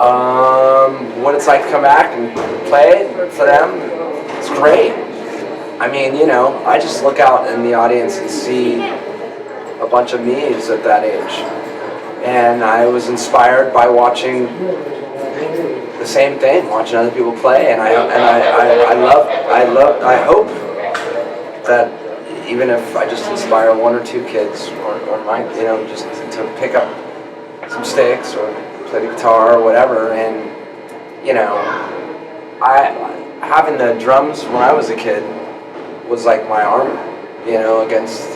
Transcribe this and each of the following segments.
What it's like to come back and play for them, it's great. I mean, you know, I just look out in the audience and see a bunch of me's at that age. And I was inspired by watching the same thing, watching other people play, and I hope that even if I just inspire one or two kids, or my, you know, just to pick up some sticks or play the guitar or whatever, and you know, having the drums when I was a kid was like my armor, you know, against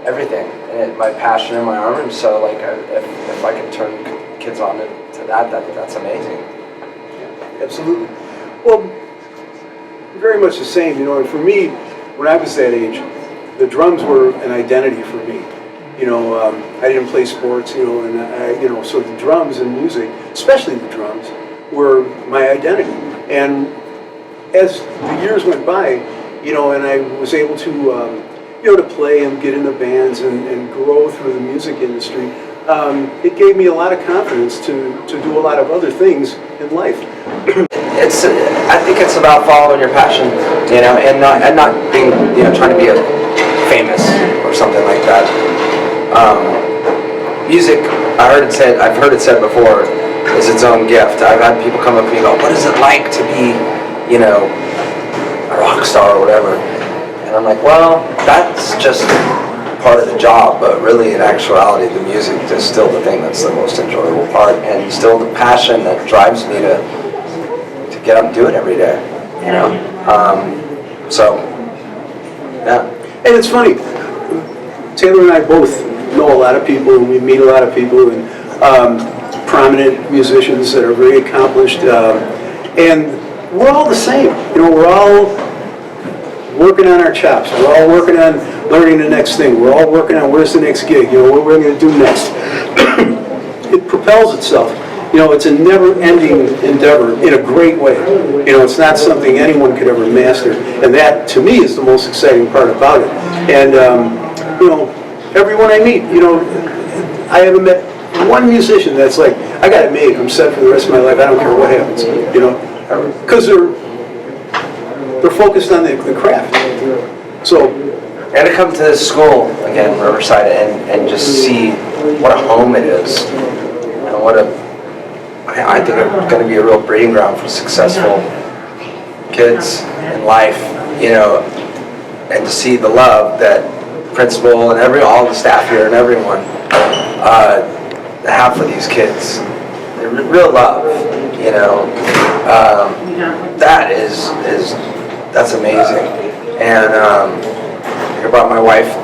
everything, and my passion and my armor. And so, like, if I can turn kids on to that's amazing. Absolutely. Well, very much the same, you know. And for me, when I was that age, the drums were an identity for me. You know, I didn't play sports, you know, and you know, so the drums and music, especially the drums, were my identity. And as the years went by, you know, and I was able to, you know, to play and get into bands and grow through the music industry, it gave me a lot of confidence to do a lot of other things in life. I think it's about following your passion, you know, and not being, you know, trying to be famous or something like that. Music, I've heard it said before, is its own gift. I've had people come up to me and go, "What is it like to be, you know, a rock star or whatever?" And I'm like, well, that's just part of the job, but really in actuality the music is still the thing that's the most enjoyable part, and still the passion that drives me to get up and do it every day, you know. So yeah. And it's funny, Taylor and I both know a lot of people, and we meet a lot of people, and prominent musicians that are very accomplished, and we're all the same, you know. We're all working on our chops. We're all working on learning the next thing. We're all working on where's the next gig, you know, what we're going to do next. It propels itself. You know, it's a never-ending endeavor in a great way. You know, it's not something anyone could ever master, and that, to me, is the most exciting part about it. And, you know, everyone I meet, you know, I haven't met one musician that's like, I got it made, I'm set for the rest of my life, I don't care what happens, you know, because they're focused on the craft. So, and to come to this school again, Riverside, and just see what a home it is, and what I think it's going to be a real breeding ground for successful kids in life, you know, and to see the love that principal and all the staff here and everyone have for these kids. Real love, you know. That's amazing. And I brought my wife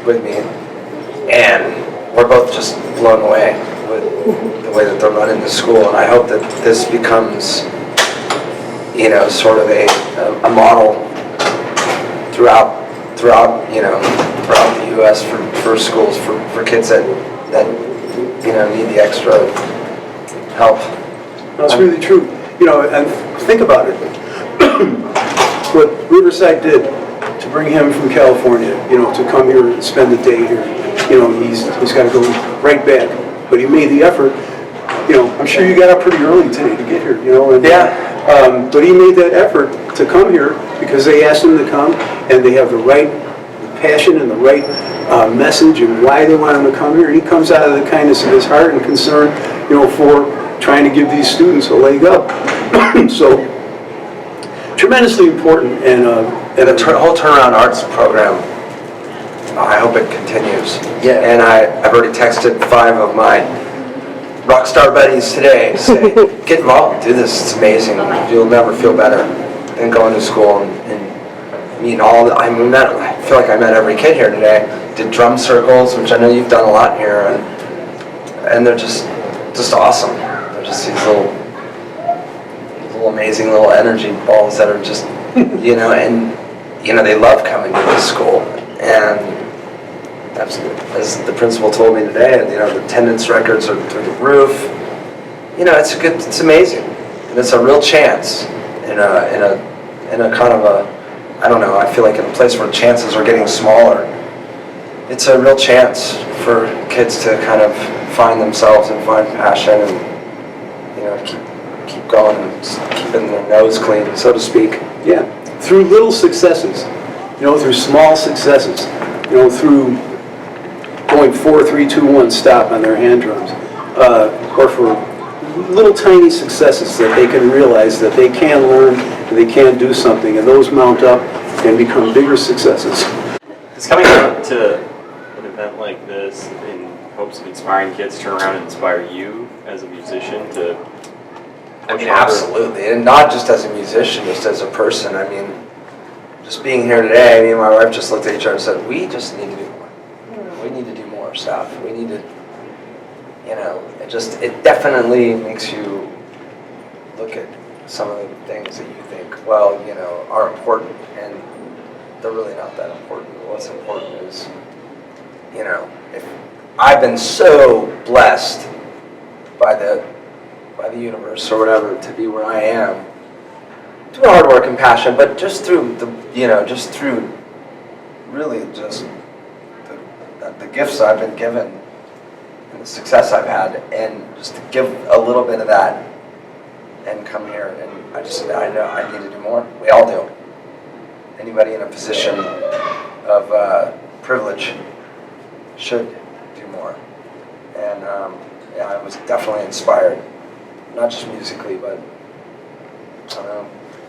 with me, and we're both just blown away with the way that they're running the school. And I hope that this becomes, you know, sort of a model throughout you know, throughout the U.S. for schools for kids that you know, need the extra help. That's really true. You know, and think about it. What Riverside did to bring him from California, you know, to come here and spend the day here. You know, he's got to go right back, but he made the effort. You know, I'm sure you got up pretty early today to get here. You know, and yeah. But he made that effort to come here because they asked him to come, and they have the right passion and the right message and why they want him to come here. He comes out of the kindness of his heart and concern, you know, for trying to give these students a leg up. So, tremendously important, and the whole Turnaround Arts program, I hope it continues. Yeah. And I've already texted 5 of my rock star buddies today to say, get involved, do this, it's amazing. You'll never feel better than going to school and meeting all the, I feel like I met every kid here today. Did drum circles, which I know you've done a lot here, and they're just awesome. They're just these little amazing little energy balls that are just, you know, and you know, they love coming to this school. And as the principal told me today, you know, the attendance records are through the roof. You know, it's amazing, and it's a real chance in a kind of a, I don't know, I feel like in a place where chances are getting smaller. It's a real chance for kids to kind of find themselves and find passion keep going and keeping their nose clean, so to speak. Yeah, through little successes, through small successes, through going 4, 3, 2, 1 stop on their hand drums, or for little tiny successes that they can realize that they can learn and they can do something, and those mount up and become bigger successes. It's coming out to an event like this in hopes of inspiring kids, turn around and inspire you as a musician to. I mean, absolutely, and not just as a musician, just as a person. I mean, just being here today, me and my wife just looked at each other and said, we just need to do more. We need to do more stuff. We need to, it definitely makes you look at some of the things that you think, are important, and they're really not that important. What's important is, if I've been so blessed by the universe or whatever to be where I am, through hard work and passion, but just through the gifts I've been given and the success I've had, and just to give a little bit of that and come here, and I know I need to do more. We all do. Anybody in a position of privilege should do more. And I was definitely inspired, not just musically, but I don't know.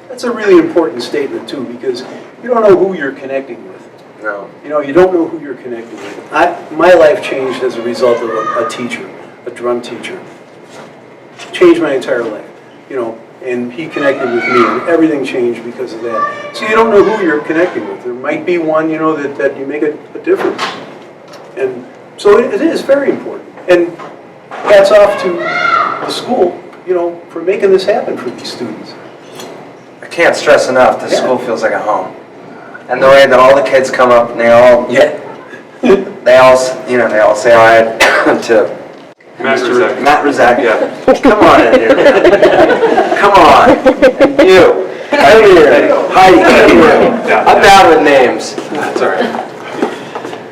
That's a really important statement too, because you don't know who you're connecting with. No. You don't know who you're connecting with. My life changed as a result of a teacher, a drum teacher. Changed my entire life, and he connected with me, and everything changed because of that. So you don't know who you're connecting with. There might be one, that you make a difference. And so it is very important. And hats off to the school, for making this happen for these students. I can't stress enough, the school feels like a home. And the way that all the kids come up and they all say hi to Matt Rizak. Yeah. Come on in here. Come on. And you. Come here. Heidi, come here. I'm bad with names. That's all right.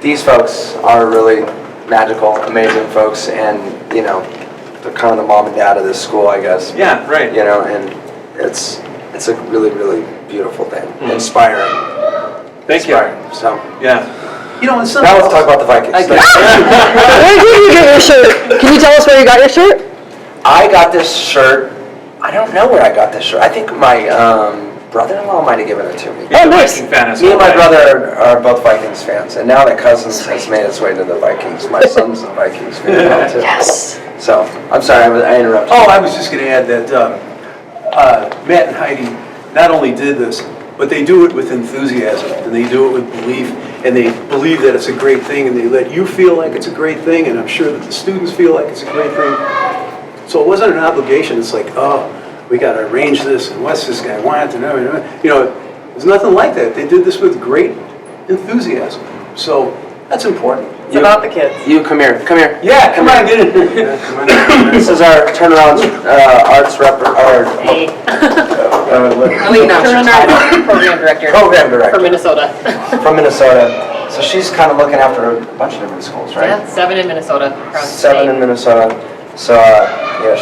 These folks are really magical, amazing folks, and they're kind of the mom and dad of this school, I guess. Yeah, right. And it's a really, really beautiful thing. Inspiring. Thank you. So, yeah. now let's talk about the Vikings. Where did you get your shirt? Can you tell us where you got your shirt? I got this shirt. I don't know where I got this shirt. I think my brother-in-law might have given it to me. Oh, nice. Viking fan as Me and well, my right? brother are both Vikings fans, and now that Cousins has made its way to the Vikings, my son's a Vikings fan now too. Yes. So, I'm sorry, I interrupted. Oh, I was just going to add that Matt and Heidi not only did this, but they do it with enthusiasm, and they do it with belief, and they believe that it's a great thing, and they let you feel like it's a great thing, and I'm sure that the students feel like it's a great thing. So it wasn't an obligation. It's like, oh, we got to arrange this, and what's this guy want, and there's nothing like that. They did this with great enthusiasm. So that's important. It's about the kids. You come here. Yeah, come on, get in here. Yeah, come on. This is our turnaround arts rep. Hey. Program director. Program director. From Minnesota. From Minnesota. So she's kind of looking after a bunch of different schools, right? Yeah, 7 in Minnesota. across the 7 state. in Minnesota. So,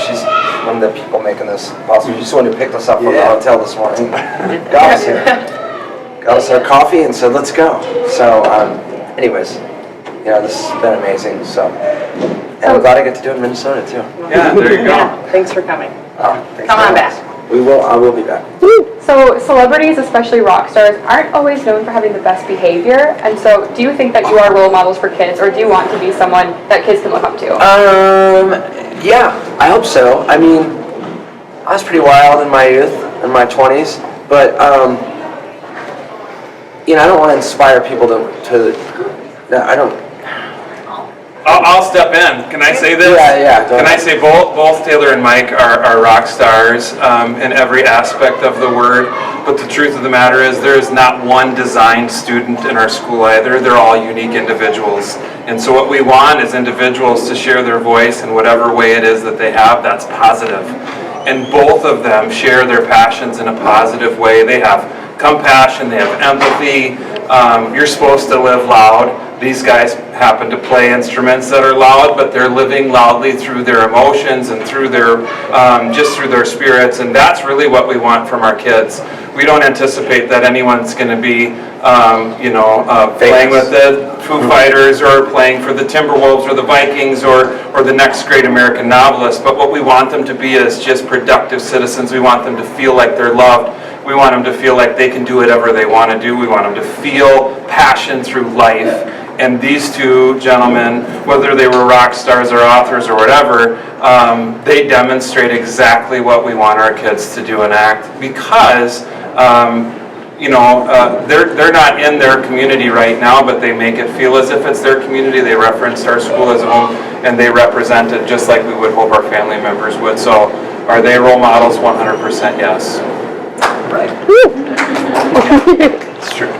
she's one of the people making this possible. She's the one who picked us up from the hotel this morning. Got us here. Got us our coffee and said, let's go. So, anyways, this has been amazing. So, and I'm glad I get to do it in Minnesota too. Yeah, there you go. Yeah, thanks for coming. Thanks Come on very back. much. I will be back. So celebrities, especially rock stars, aren't always known for having the best behavior. And so do you think that you are role models for kids, or do you want to be someone that kids can look up to? Yeah, I hope so. I mean, I was pretty wild in my youth, in my 20s, but, I don't want to inspire people I don't. I'll step in. Can I say this? Yeah. Can I say both Taylor and Mike are rock stars in every aspect of the word, but the truth of the matter is there is not one designed student in our school either. They're all unique individuals. And so what we want is individuals to share their voice in whatever way it is that they have that's positive. And both of them share their passions in a positive way. They have compassion, they have empathy. You're supposed to live loud, These guys happen to play instruments that are loud, but they're living loudly through their emotions and through their, just through their spirits, and that's really what we want from our kids. We don't anticipate that anyone's going to be, playing with the Foo Fighters or playing for the Timberwolves or the Vikings or the next great American novelist, but what we want them to be is just productive citizens. We want them to feel like they're loved. We want them to feel like they can do whatever they want to do. We want them to feel passion through life. And these two gentlemen, whether they were rock stars or authors or whatever, they demonstrate exactly what we want our kids to do and act, because they're not in their community right now, but they make it feel as if it's their community. They reference our school as home, and they represent it just like we would hope our family members would. So are they role models? 100% yes. Right. It's true.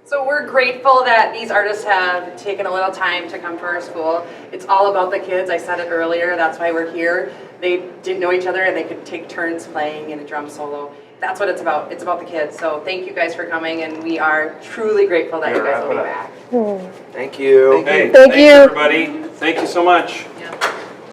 So we're grateful that these artists have taken a little time to come to our school. It's all about the kids. I said it earlier, that's why we're here. They didn't know each other and they could take turns playing in a drum solo. That's what it's about. It's about the kids. So thank you guys for coming, and we are truly grateful that you guys will be back. Thank you. Hey, Thank thanks you. everybody. Thank you so much.